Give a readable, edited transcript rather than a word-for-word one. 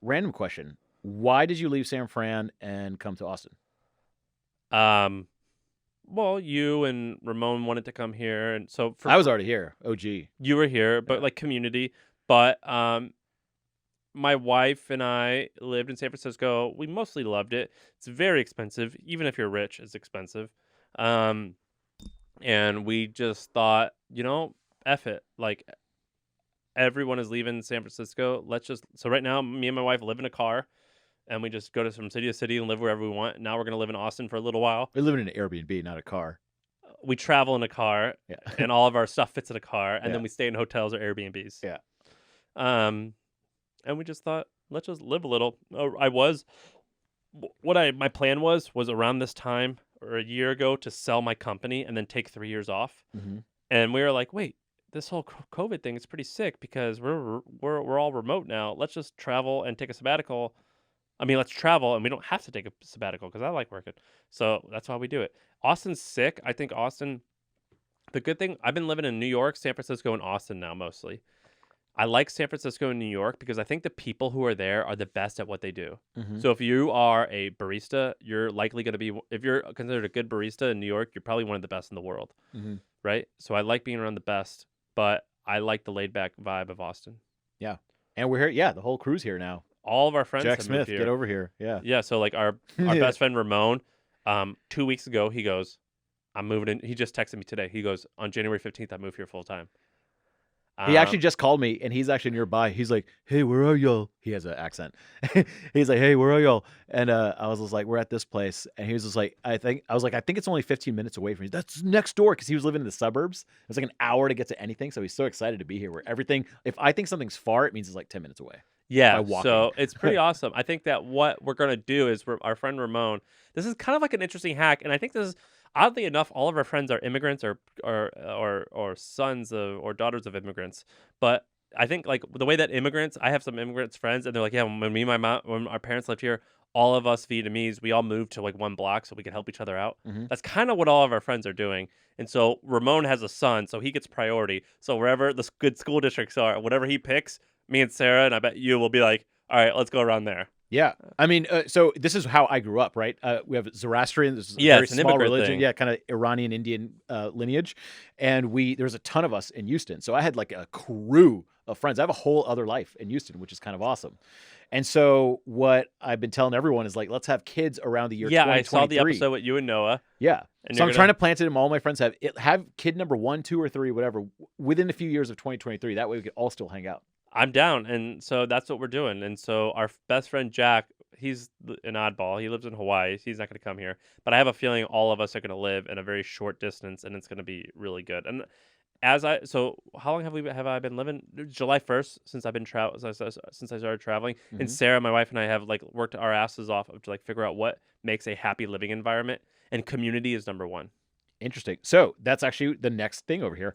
Random question. Why did you leave San Fran and come to Austin? Um, well, you and Ramon wanted to come here, and so I was already here. OG. you were here, but Yeah. like community. But my wife and I lived in San Francisco. We mostly loved it. It's very expensive, even if you're rich, it's expensive. Um, and we just thought, F it. Like everyone is leaving San Francisco. Let's just so right now, me and my wife live in a car, and we just go from city to city and live wherever we want. Now we're gonna live in Austin for a little while. We live in an Airbnb, not a car. We travel in a car, Yeah. and all of our stuff fits in a car, and Yeah. then we stay in hotels or Airbnbs. Yeah. Um, and we just thought, let's just live a little. I was my plan was around this time or a year ago to sell my company and then take 3 years off. Hmm. And we were like, wait, this whole COVID thing is pretty sick because we're all remote now. Let's just travel and take a sabbatical. I mean, let's travel and we don't have to take a sabbatical because I like working. So that's why we do it. Austin's sick. I think Austin. The good thing, I've been living in New York, San Francisco, and Austin now mostly. I like San Francisco and New York because I think the people who are there are the best at what they do. Hmm. So if you are a barista, you're likely going to be, if you're considered a good barista in New York, you're probably one of the best in the world, Hmm. right? So I like being around the best, but I like the laid back vibe of Austin. Yeah. And we're here. Yeah. The whole crew's here now. All of our friends Jack have moved Smith, get here. over here. Yeah. Yeah, so like our Yeah. best friend Ramon, 2 weeks ago, he goes, I'm moving in. He just texted me today. He goes, on January 15th, I move here full time. He actually Um, just called me, and he's actually nearby. He's like, "Hey, where are y'all?" He has an accent. He's like, "Hey, where are y'all?" And I was just like, "We're at this place." And he was just like, "I think," I was like, "I think it's only 15 minutes away from you." That's next door, because he was living in the suburbs. It was like an hour to get to anything, so he's so excited to be here. Where everything, if I think something's far, it means it's like 10 minutes away by Yeah, walking. so it's pretty awesome. I think that what we're gonna do is our friend Ramon. This is kind of like an interesting hack, and I think this is oddly enough, all of our friends are immigrants or sons of or daughters of immigrants. But I think like the way that immigrants, I have some immigrants friends, and they're like, yeah, when me and my mom, when our parents lived here, all of us Vietnamese, we all moved to like one block so we could help each other out. Hmm. That's kind of what all of our friends are doing. And so Ramon has a son, so he gets priority. So wherever the good school districts are, whatever he picks, me and Sarah, and I bet you will be like, all right, let's go around there. Yeah. I mean, so this is how I grew up, right? We have Zoroastrian. This is a Yeah, very it's an small immigrant religion. thing. Yeah, kind of Iranian Indian lineage. And there's a ton of us in Houston. So I had like a crew of friends. I have a whole other life in Houston, which is kind of awesome. And so what I've been telling everyone is like, let's have kids around the year Yeah, I saw the 2023. episode with you and Noah, Yeah. and So you're I'm trying gonna. to plant it in all my friends have kid number 1, 2, or 3, whatever, within a few years of 2023. That way we could all still hang out. I'm down, and so that's what we're doing. And so our best friend Jack, he's an oddball. He lives in Hawaii. He's not going to come here, but I have a feeling all of us are going to live in a very short distance, and it's going to be really good. And how long have I been living? July 1st since I've been since I started traveling. And Hmm. Sarah, my wife, and I have like worked our asses off to like figure out what makes a happy living environment, and community is number one. Interesting. So that's actually the next thing over here.